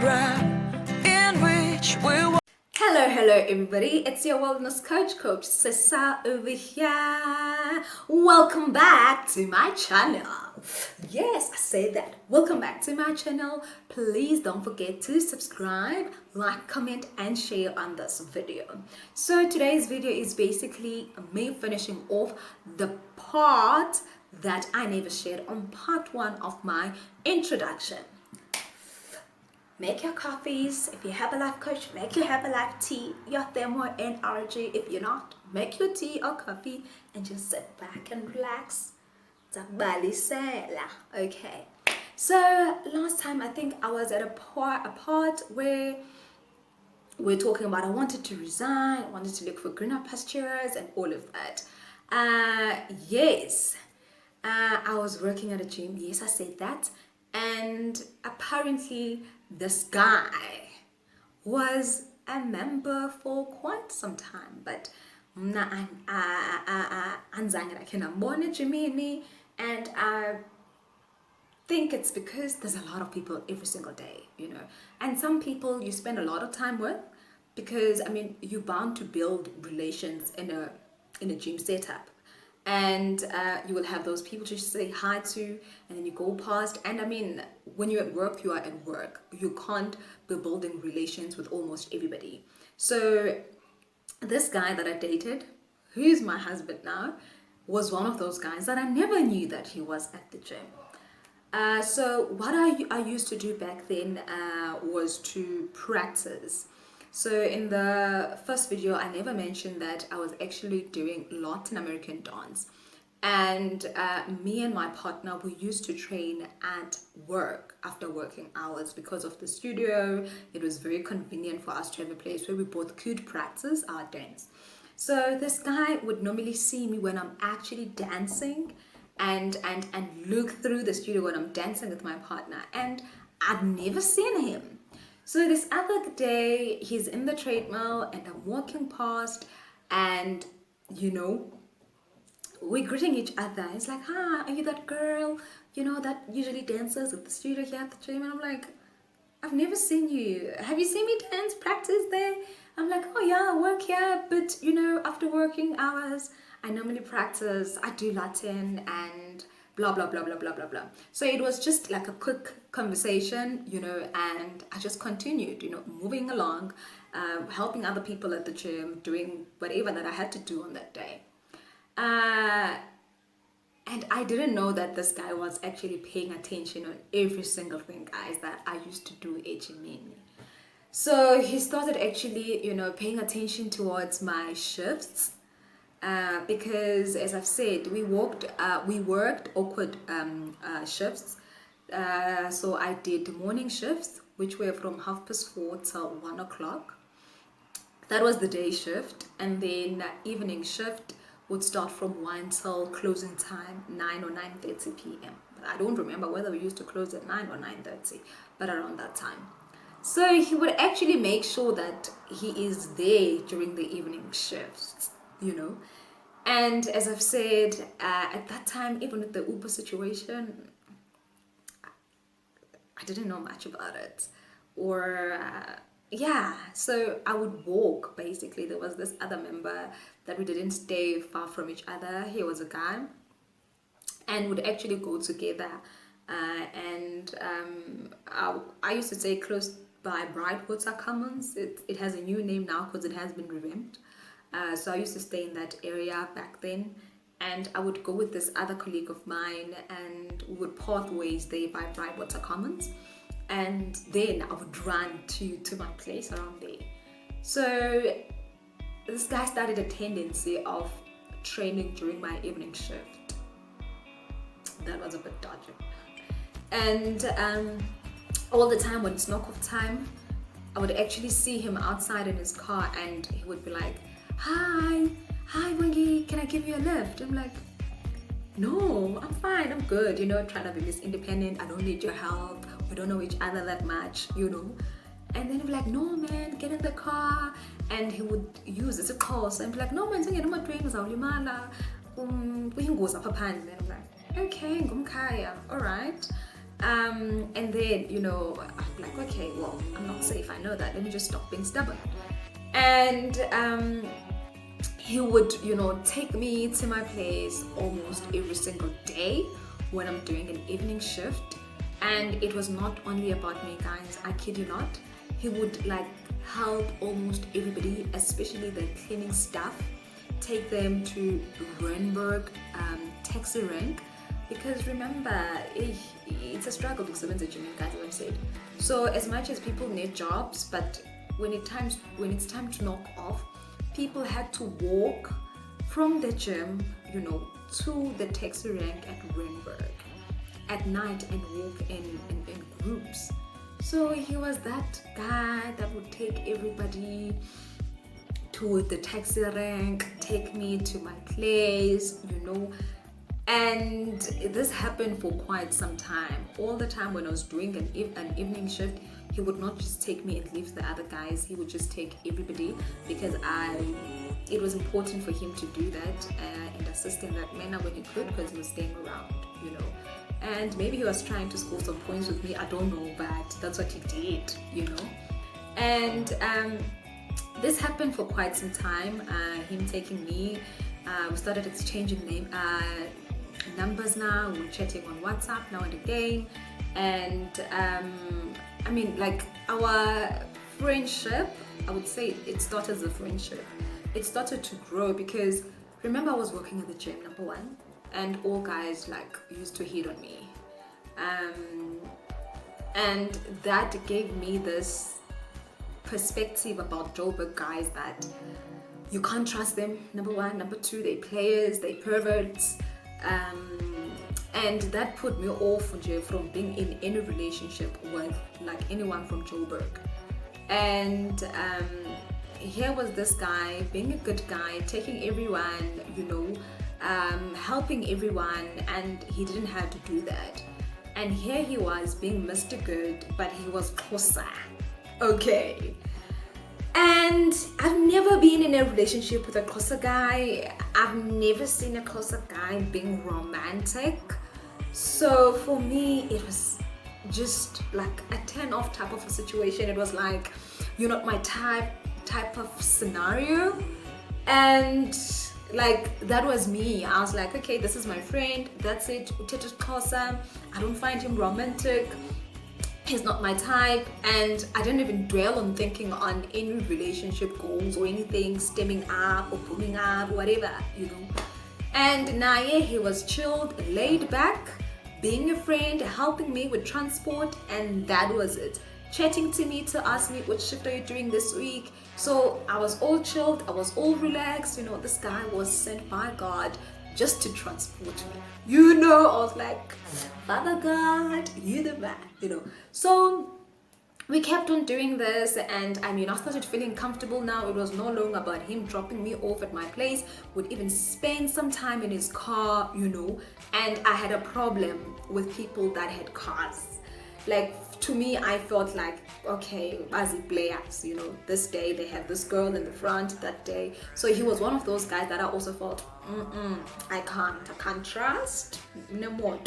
program in which we Hello everybody, it's your wellness coach Sisa over here. Welcome back to my channel. Yes, I said that. Welcome back to my channel. Please don't forget to subscribe, like, comment and share on this video. So today's video is basically me finishing off the part that I never shared on part 1 of my introduction. Make your coffees. If you have a life coach, make your Herbalife tea, your thermo energy. If you're not, make your tea or coffee and just sit back and relax. Okay. So last time I think I was at a part where we're talking about I wanted to resign, I wanted to look for greener pastures and all of that. Yes. I was working at a gym. Yes, I said that. And apparently this guy was a member for quite some time, but and I think it's because there's a lot of people every single day, and some people you spend a lot of time with because you're bound to build relations in a gym setup. And you will have those people to say hi to, and then you go past. And when you're at work, you are at work. You can't be building relations with almost everybody. So this guy that I dated, who's my husband now, was one of those guys that I never knew that he was at the gym. So what I used to do back then was to practice. So in the first video, I never mentioned that I was actually doing Latin American dance. And me and my partner, we used to train at work after working hours because of the studio. It was very convenient for us to have a place where we both could practice our dance. So this guy would normally see me when I'm actually dancing and look through the studio when I'm dancing with my partner. And I'd never seen him. So this other day, he's in the treadmill and I'm walking past and, we're greeting each other. He's like, hi, are you that girl, that usually dances at the studio here at the gym? And I'm like, I've never seen you. Have you seen me dance, practice there? I'm like, oh yeah, I work here. But, after working hours, I normally practice. I do Latin and blah blah blah blah blah blah blah. So it was just like a quick conversation, and I just continued, moving along, helping other people at the gym, doing whatever that I had to do on that day. And I didn't know that this guy was actually paying attention on every single thing, guys, that I used to do at gym. So he started actually, paying attention towards my shifts. Because as I've said, we worked awkward shifts. So I did morning shifts, which were from 4:30 till 1 o'clock. That was the day shift, and then evening shift would start from 1 till closing time, 9 or 9:30 p.m. I don't remember whether we used to close at 9 or 9:30, but around that time. So he would actually make sure that he is there during the evening shifts. And as I've said, at that time, even with the Uber situation, I didn't know much about it. So I would walk, basically. There was this other member that we didn't stay far from each other. He was a guy, and would actually go together. I used to stay close by Brightwater Commons. It has a new name now because it has been revamped. So I used to stay in that area back then, and I would go with this other colleague of mine, and we would part ways there by Brightwater Commons, and then I would run to my place around there. So this guy started a tendency of training during my evening shift. That was a bit dodgy. And all the time when it's knock-off time, I would actually see him outside in his car, and he would be like, hi Wengi, can I give you a lift? I'm like, no, I'm fine, I'm good, trying to be Miss Independent, I don't need your help, we don't know each other that much, And then he'd be like, no man, get in the car. And he would use it as a call, so I'd be like, no man, I'm not doing this, and I'm like, okay, ngumkhaya, alright. And then, I'm like, okay, well, I'm not safe. I know that. Let me just stop being stubborn. And he would, take me to my place almost every single day when I'm doing an evening shift. And it was not only about me, guys. I kid you not. He would like help almost everybody, especially the cleaning staff, take them to Randburg taxi rank, because remember, it's a struggle to seven the gym, guys, as I said. So as much as people need jobs, but when it's time to knock off, people had to walk from the gym, to the taxi rank at Randburg at night and walk in groups. So he was that guy that would take everybody to the taxi rank, take me to my place, and this happened for quite some time. All the time when I was doing an evening shift, he would not just take me and leave the other guys. He would just take everybody, because it was important for him to do that and assist in that manner when he could, because he was staying around, and maybe he was trying to score some points with me, I don't know, but that's what he did, and this happened for quite some time. Him taking me, we started exchanging numbers. Now we're chatting on WhatsApp now and again, and our friendship, I would say it started as a friendship. It started to grow because remember, I was working at the gym, number one, and all guys used to hit on me, and that gave me this perspective about Joburg guys that you can't trust them, number one. Number two, they players, they perverts, and that put me off from being in any relationship with anyone from Joburg. And here was this guy being a good guy, taking everyone, helping everyone, and he didn't have to do that. And here he was being Mr. Good, but he was closer. Okay. And I've never been in a relationship with a closer guy. I've never seen a closer guy being romantic. So for me, it was just like a turn off type of a situation. It was like, you're not my type of scenario. And that was me. I was like, okay, this is my friend. That's it. Uthetha Xhosa. I don't find him romantic. He's not my type, and I didn't even dwell on thinking on any relationship goals or anything stemming up or pulling up, whatever, And now, he was chilled, laid back, being a friend, helping me with transport, and that was it. Chatting to me to ask me, what shift are you doing this week? So I was all chilled, I was all relaxed. This guy was sent by God just to transport me. I was like, Father God, you the man, So we kept on doing this, and I started feeling comfortable now. It was no longer about him dropping me off at my place. Would even spend some time in his car, and I had a problem with people that had cars. To me, I felt like, okay, as it players, this day they had this girl in the front, that day. So he was one of those guys that I also felt, I can't trust no more,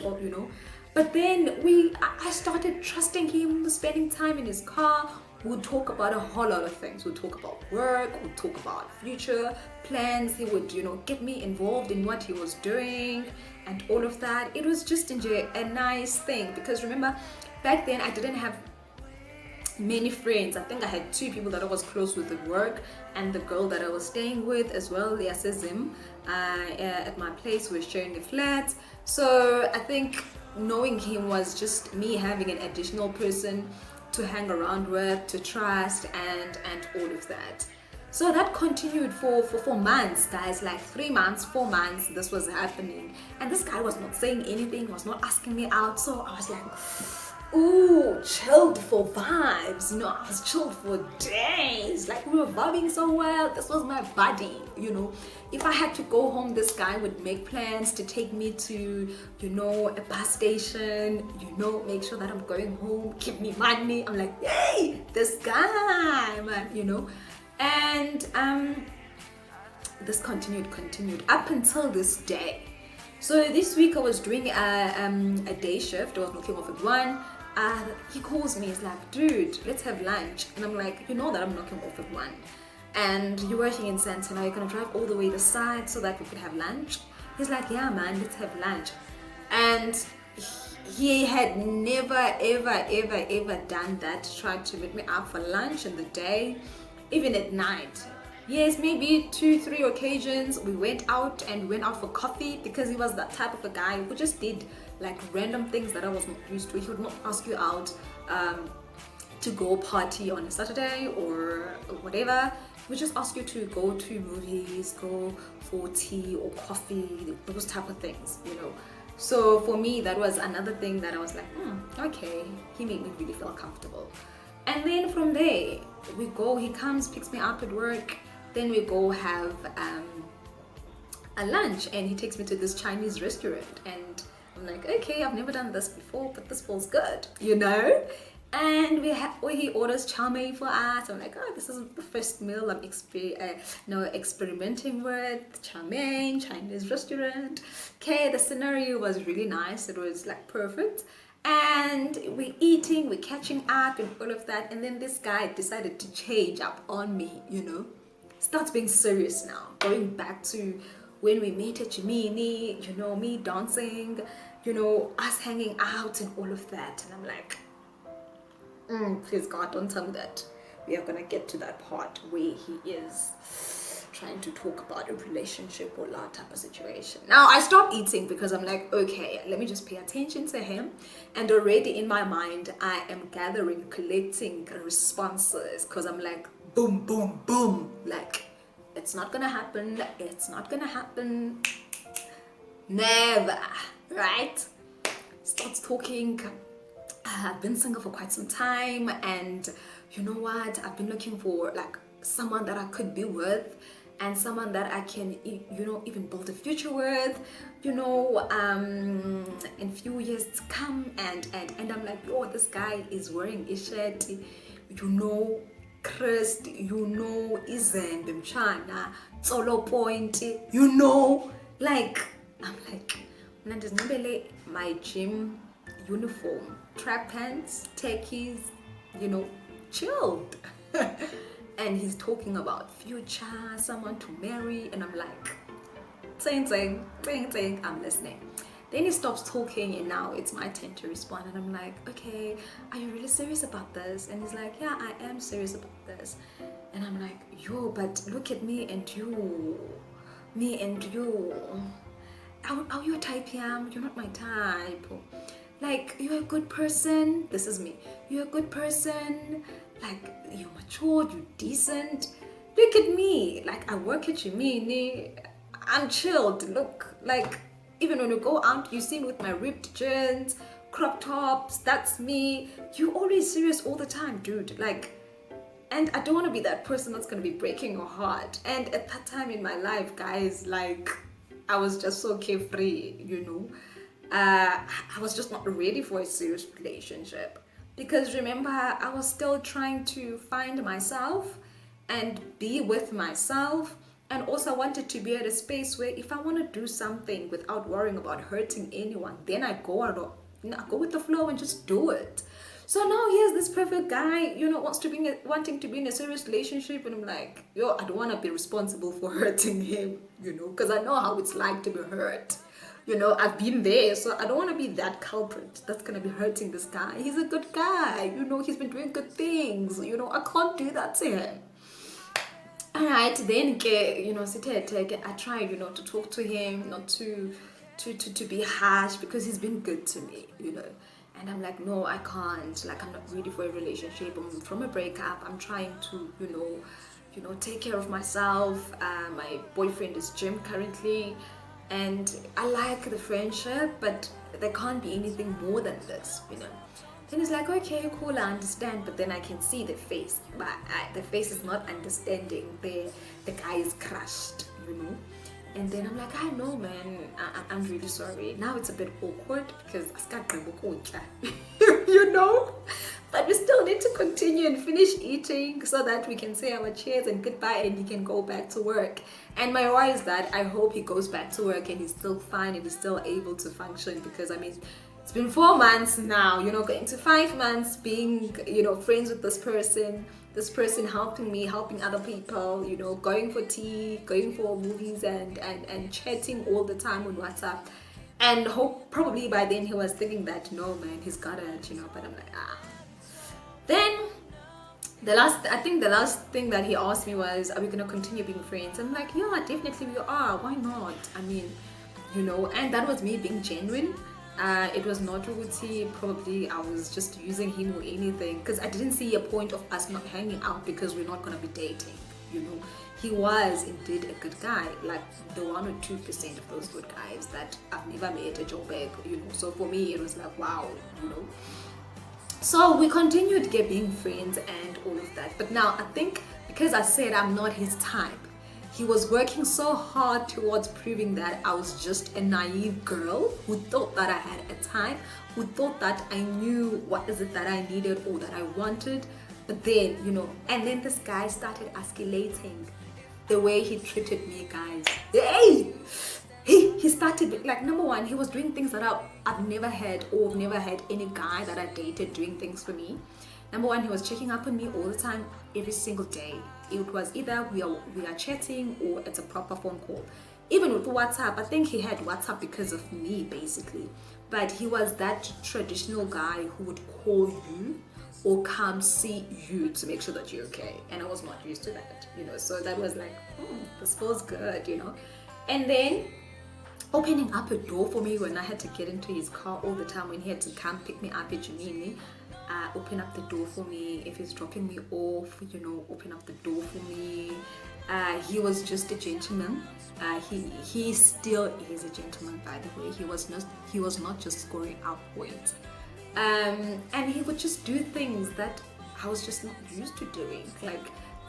But then I started trusting him, spending time in his car. We'd talk about a whole lot of things. We'd talk about work, we'd talk about future plans. He would, get me involved in what he was doing and all of that. It was just a nice thing, because remember, back then I didn't have many friends. I think I had two people that I was close with at work, and the girl that I was staying with as well, Liasizim, at my place. We were sharing a flat. So I think knowing him was just me having an additional person to hang around with, to trust, and all of that. So that continued for 4 months, guys, 3 months, 4 months, this was happening. And this guy was not saying anything, was not asking me out. So I was like, ooh, chilled for vibes. I was chilled for days. We were vibing so well. This was my buddy, If I had to go home, this guy would make plans to take me to, a bus station, make sure that I'm going home, give me money. I'm like, hey, this guy, man, And this continued up until this day. So this week I was doing a day shift. I was knocking off at 1. He calls me, he's like, dude, let's have lunch. And I'm like, you know that I'm knocking off at 1. And you're working in Santa, now you're gonna drive all the way this side so that we could have lunch. He's like, yeah man, let's have lunch. And he had never ever done that, tried to meet me up for lunch in the day, even at night. Yes, maybe 2-3 occasions we went out for coffee, because he was that type of a guy who just did like random things that I was not used to. He would not ask you out to go party on a Saturday or whatever. He would just ask you to go to movies, go for tea or coffee, those type of things, you know. So for me, that was another thing that I was like, okay, he made me really feel comfortable. And then from there, we go, he comes, picks me up at work, then we go have a lunch, and he takes me to this Chinese restaurant, and I'm like, okay, I've never done this before, but this feels good, you know? And he orders chow mein for us. I'm like, oh, this is the first meal I'm experimenting with chow mein, Chinese restaurant. Okay, the scenario was really nice. It was like perfect. And we're eating, we're catching up and all of that. And then this guy decided to change up on me, you know. Starts being serious now. Going back to when we met at Jimini, you know, me dancing, you know, us hanging out and all of that. And I'm like, please God, don't tell me that we are gonna get to that part where he is trying to talk about a relationship or that type of situation. Now I stopped eating because I'm like, okay, let me just pay attention to him. And already in my mind, I am collecting responses, because I'm like, boom, boom, boom, like, it's not gonna happen, it's not gonna happen, never, right? Starts talking. I've been single for quite some time, and you know what, I've been looking for like someone that I could be with, and someone that I can, you know, even build a future with, you know, in few years to come. And I'm like, oh, this guy is wearing a shirt, you know, Christ, you know, Izembe Mchana, Solo Point, you know, like, I'm like, my gym uniform, track pants, techies, you know, chilled. And he's talking about future, someone to marry, and I'm like, ting, I'm listening. Then he stops talking, and now it's my turn to respond, and I'm like, okay, are you really serious about this? And he's like, yeah, I am serious about this. And I'm like, yo, but look at me and you. Are you a type? You're not my type. Like, you're a good person. This is me. You're a good person. Like, you're matured, you're decent. Look at me. Like, I work at Jimini. I'm chilled. Look, like, even when you go out, you see me with my ripped jeans, crop tops. That's me. You're always serious all the time, dude. Like, and I don't want to be that person that's going to be breaking your heart. And at that time in my life, guys, like, I was just so carefree, you know. I was just not ready for a serious relationship, because remember, I was still trying to find myself and be with myself, and also I wanted to be at a space where if I want to do something without worrying about hurting anyone, then I go out, you know, I go with the flow and just do it. So now here's this perfect guy, you know, wanting to be in a serious relationship, and I'm like, yo, I don't want to be responsible for hurting him, you know, because I know how it's like to be hurt. You know, I've been there, so I don't want to be that culprit that's going to be hurting this guy. He's a good guy, you know, he's been doing good things, you know, I can't do that to him. Alright, then, you know, I try, you know, to talk to him, not to be harsh, because he's been good to me, you know. And I'm like, no, I can't, like, I'm not ready for a relationship, I'm from a breakup, I'm trying to, you know, take care of myself. My boyfriend is Jim currently, and I like the friendship, but there can't be anything more than this, you know. Then he's like, okay, cool, I understand, but then I can see the face, but the face is not understanding. The guy is crushed, you know. And then I'm like, I know, man, I'm really sorry. Now it's a bit awkward because I you know, but we still need to continue and finish eating so that we can say our cheers and goodbye and he can go back to work. And my worry is that I hope he goes back to work and he's still fine and he's still able to function, because I mean, it's been 4 months now, going to 5 months being, friends with this person helping me, helping other people, going for tea, going for movies and chatting all the time on WhatsApp. And hope probably by then he was thinking that, no man, he's got it, but I'm like, Then the last thing that he asked me was, are we gonna continue being friends? I'm like, yeah, definitely we are. Why not? I mean, and that was me being genuine. It was not Ruti. Probably I was just using him or anything, because I didn't see a point of us not hanging out because we're not gonna be dating. He was indeed a good guy, like the 1 or 2% of those good guys that I've never met at Joburg. So for me it was like, wow. So we continued being friends and all of that. But now I think because I said I'm not his type, he was working so hard towards proving that I was just a naive girl who thought that I had a type, who thought that I knew what is it that I needed or that I wanted. But then, and then this guy started escalating the way he treated me, guys. Hey! He started, like, number one, he was doing things that I've never had, or I've never had any guy that I dated doing things for me. Number one, he was checking up on me all the time, every single day. It was either we are chatting or it's a proper phone call. Even with WhatsApp, I think he had WhatsApp because of me, basically. But he was that traditional guy who would call you or come see you to make sure that you're okay. And I was not used to that, So that was like, this feels good, And then opening up a door for me when I had to get into his car all the time, when he had to come pick me up at Jimini, open up the door for me. If he's dropping me off, open up the door for me. He was just a gentleman. He still is a gentleman, by the way. He was not just scoring out points. And he would just do things that I was just not used to doing, like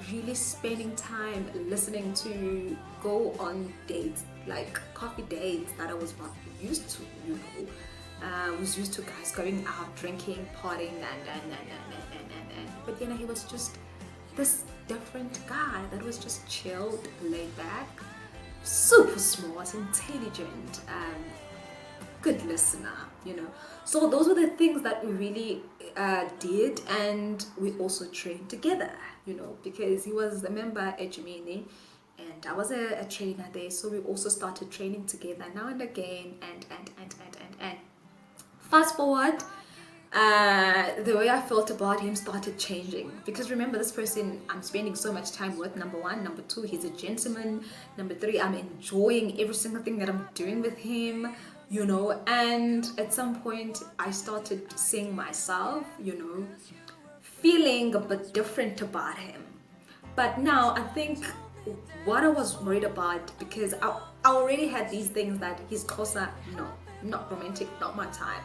really spending time listening to, go on dates, like coffee dates that I was not used to, I was used to guys going out, drinking, partying, and but he was just this different guy that was just chilled, laid back, super smart, intelligent, good listener, So those were the things that we really did, and we also trained together, because he was a member at Jimini and I was a trainer there, so we also started training together now and again, and fast forward, the way I felt about him started changing, because remember, this person I'm spending so much time with, number one. Number two, he's a gentleman. Number three, I'm enjoying every single thing that I'm doing with him, and at some point I started seeing myself, feeling a bit different about him. But now I think what I was worried about, because I already had these things that he's closer, no, not romantic, not my type.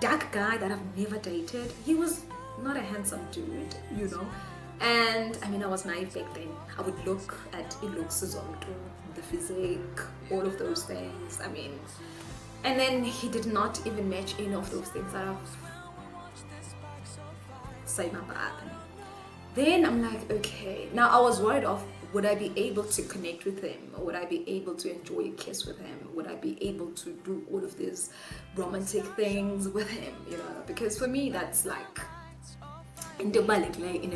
That guy that I've never dated, he was not a handsome dude, And I mean, I was naive back then. I would look at the physique, all of those things. I mean, and then he did not even match any of those things that I've said about. Then I'm like, okay. Now I was worried of, would I be able to connect with him? Or would I be able to enjoy a kiss with him? Would I be able to do all of these romantic things with him? Because for me, that's like in a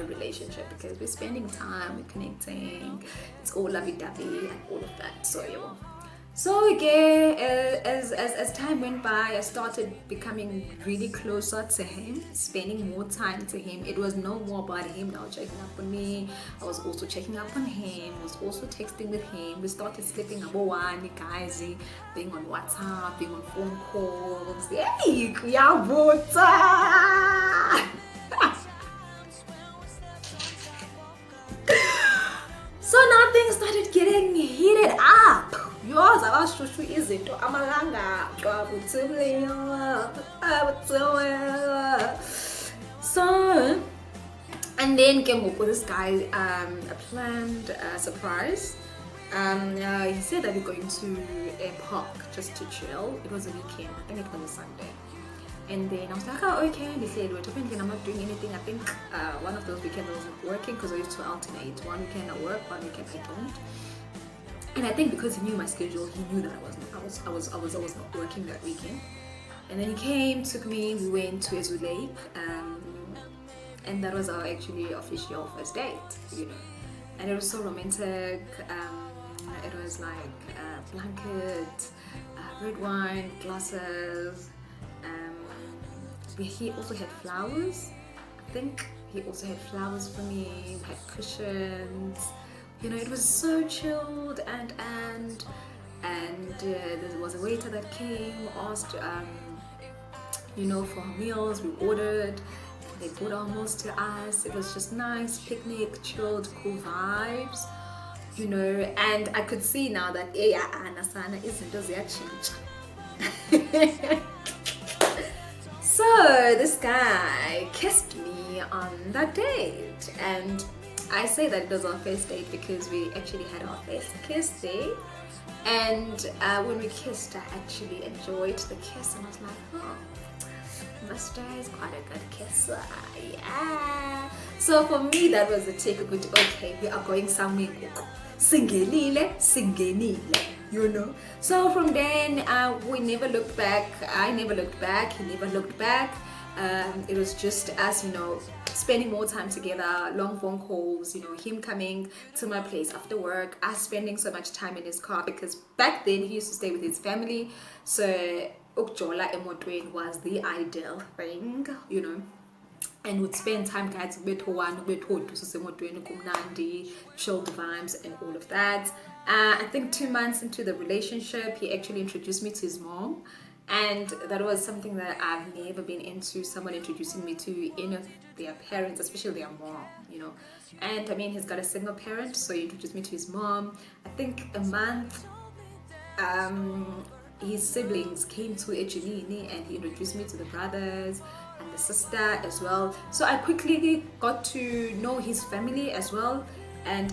relationship, because we're spending time, we're connecting, it's all lovey-dovey and all of that. So again, as time went by, I started becoming really closer to him, spending more time to him. It was no more about him now checking up on me. I was also checking up on him. I was also texting with him. We started sleeping one guys, being on WhatsApp, being on phone calls. Hey, kuyavota! So now things started getting heated up. Yours abashushu izinto amalanga so, and then came up with this guy a planned surprise. He said that we're going to a park just to chill. It was a weekend, I think it was a Sunday. And then I was like, oh, okay. And they said, wait, apparently I'm not doing anything. I think one of those weekends I wasn't working because I used to alternate. One weekend I work, one weekend I don't. And I think because he knew my schedule, he knew that I was not working that weekend. And then he came, took me, we went to Ezu Lake, and that was our actually official first date, you know. And it was so romantic. It was like blanket, red wine, glasses. He also had flowers. I think he also had flowers for me. Had cushions. You know, it was so chilled. And there was a waiter that came, asked, you know, for our meals. We ordered. They brought our meals to us. It was just nice, picnic, chilled, cool vibes. You know, and I could see now that Anasana isn't change. So this guy kissed me on that date, and I say that it was our first date because we actually had our first kiss there. And when we kissed, I actually enjoyed the kiss, and I was like, oh, Mr. is quite a good kisser, yeah. So for me, that was a take a good, okay, we are going somewhere. Singenile, you know. So from then, we never looked back. I never looked back. He never looked back. It was just us, you know, spending more time together, long phone calls, you know, him coming to my place after work, us spending so much time in his car because back then he used to stay with his family. So Ukjola Emotwen was the ideal thing, you know. And would spend time guys with chilled vibes and all of that. I think 2 months into the relationship, he actually introduced me to his mom, and that was something that I've never been into, someone introducing me to any of their parents, especially their mom, you know. And I mean, he's got a single parent, so he introduced me to his mom. I think a month his siblings came to Echimini and he introduced me to the brothers and the sister as well. So I quickly got to know his family as well, and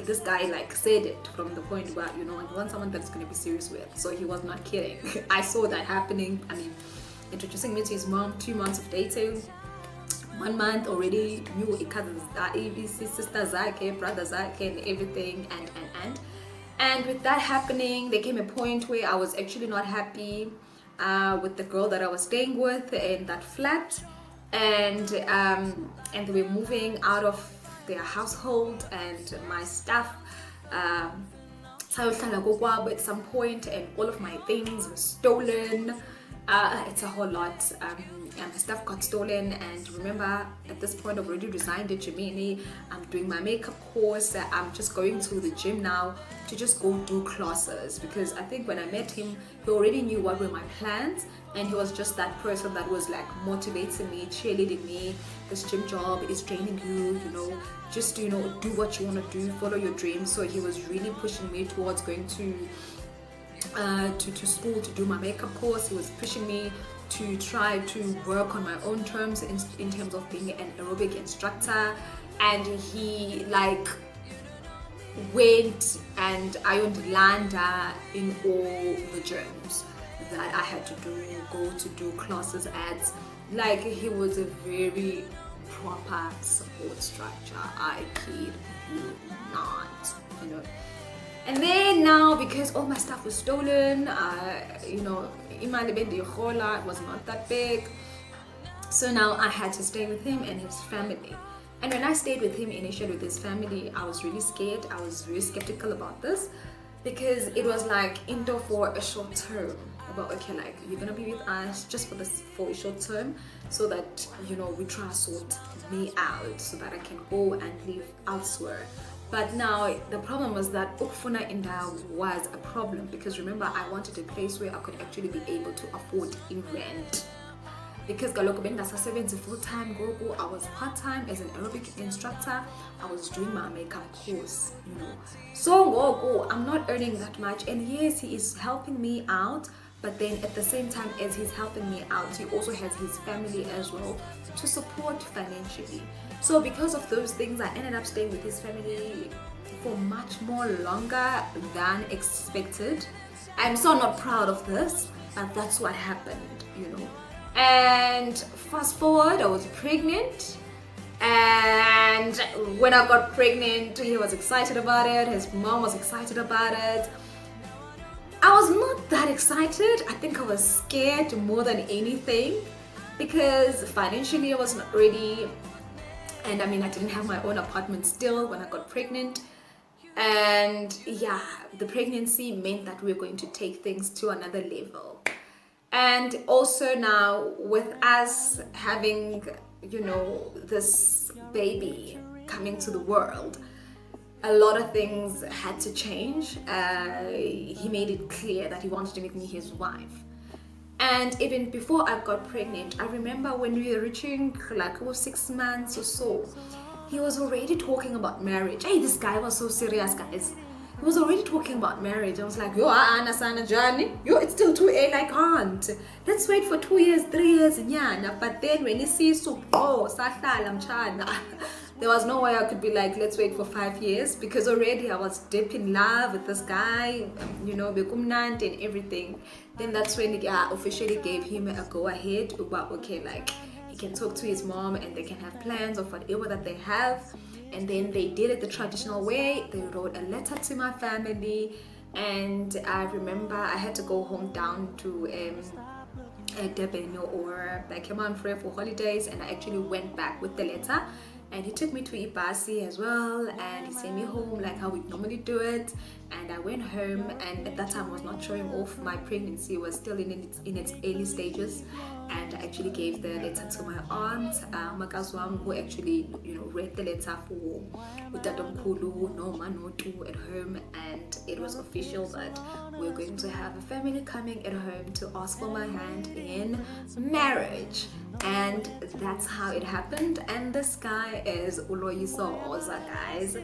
this guy like said it from the point where, you know, I want someone that's going to be serious with. So he was not kidding. I saw that happening. I mean, introducing me to his mom, 2 months of dating, 1 month already knew cousins, sisters, brothers, and everything, and with that happening, there came a point where I was actually not happy with the girl that I was staying with in that flat, and they were moving out of their household, and my stuff at some point, and all of my things were stolen. It's a whole lot, and my stuff got stolen. And remember, at this point I've already resigned at Gemini. I'm doing my makeup course. I'm just going to the gym now to just go do classes, because I think when I met him, he already knew what were my plans, and he was just that person that was like motivating me, cheerleading me. This gym job is training you, you know, just, you know, do what you want to do, follow your dreams. So he was really pushing me towards going to school to do my makeup course. He was pushing me to try to work on my own terms in terms of being an aerobic instructor, and he like went and ironed landa in all the gyms that I had to go to do classes at. Like, he was a very proper support structure, I kid you not, you know. And then now, because all my stuff was stolen, you know, it was not that big. So now I had to stay with him and his family. And when I stayed with him initially with his family, I was really scared. I was very skeptical about this, because it was like indoor for a short term. About, okay, like, you're gonna be with us just for a short term, so that, you know, we try to sort me out so that I can go and live elsewhere. But now the problem was that Ukfuna Inda was a problem, because remember, I wanted a place where I could actually be able to afford in rent. Because Galoko Bendasa 70 full-time go, I was part-time as an aerobic instructor. I was doing my makeup course, you know. So go, I'm not earning that much, and yes, he is helping me out, but then at the same time as he's helping me out, he also has his family as well to support financially. So because of those things, I ended up staying with his family for much more longer than expected. I'm so not proud of this, but that's what happened, And fast forward, I was pregnant. And when I got pregnant, he was excited about it. His mom was excited about it. I was not that excited. I think I was scared more than anything because financially I was not ready. And I didn't have my own apartment still when I got pregnant. And yeah, the pregnancy meant that we were going to take things to another level. And also now with us having, this baby coming to the world, a lot of things had to change. He made it clear that he wanted to make me his wife. And even before I got pregnant, I remember when we were reaching like 6 months or so, he was already talking about marriage. Hey, this guy was so serious, guys. He was already talking about marriage. I was like, yo, Anna Johnny, yo, it's still too early, I can't. Let's wait for 2 years, 3 years, nyana. But then when he sees so, there was no way I could be like, let's wait for 5 years, because already I was deep in love with this guy, bekumnant and everything. Then that's when I officially gave him a go ahead about, okay, like he can talk to his mom and they can have plans of whatever that they have. And then they did it the traditional way. They wrote a letter to my family, and I remember I had to go home down to Durban or like Frere for holidays, and I actually went back with the letter. And he took me to Ibasi as well, and he sent me home like how we normally do it. And I went home, and at that time I was not showing off. My pregnancy was still in its early stages, and I actually gave the letter to my aunt, Makazwam, who actually read the letter for Utadomkulu, no Manotu at home, and it was official that we're going to have a family coming at home to ask for my hand in marriage. And that's how it happened. And this guy is Uloyiso Oza, guys.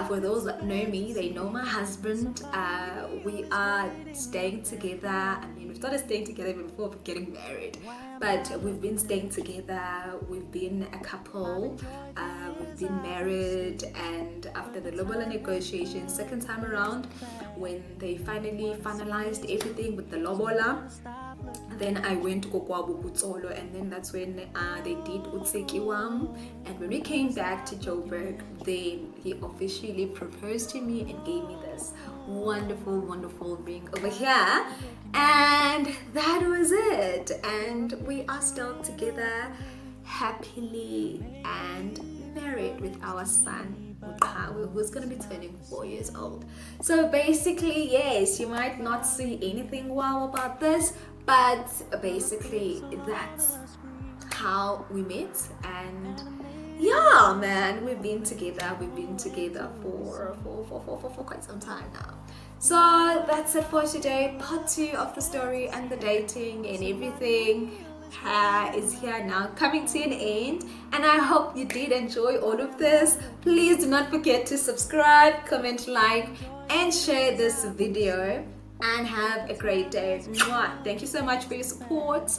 For those that know me, they know my husband. We are staying together. We started staying together even before getting married, but we've been staying together. We've been a couple. We've been married, and after the lobola negotiations, second time around, when they finally finalized everything with the lobola, then I went to Kokwabu Putsolo, and then that's when they did Utsekiwam. And when we came back to Joburg, then he officially proposed to me and gave me this wonderful, wonderful ring over here. And that was it. And we are still together happily and married with our son, who's going to be turning 4 years old. So basically, yes, you might not see anything wow about this, but basically that's how we met. And yeah, man, we've been together for quite some time now. So that's it for today. Part 2 of the story and the dating and everything is here now, coming to an end, and I hope you did enjoy all of this. Please do not forget to subscribe, comment, like, and share this video, and have a great day. Mwah. Thank you so much for your support.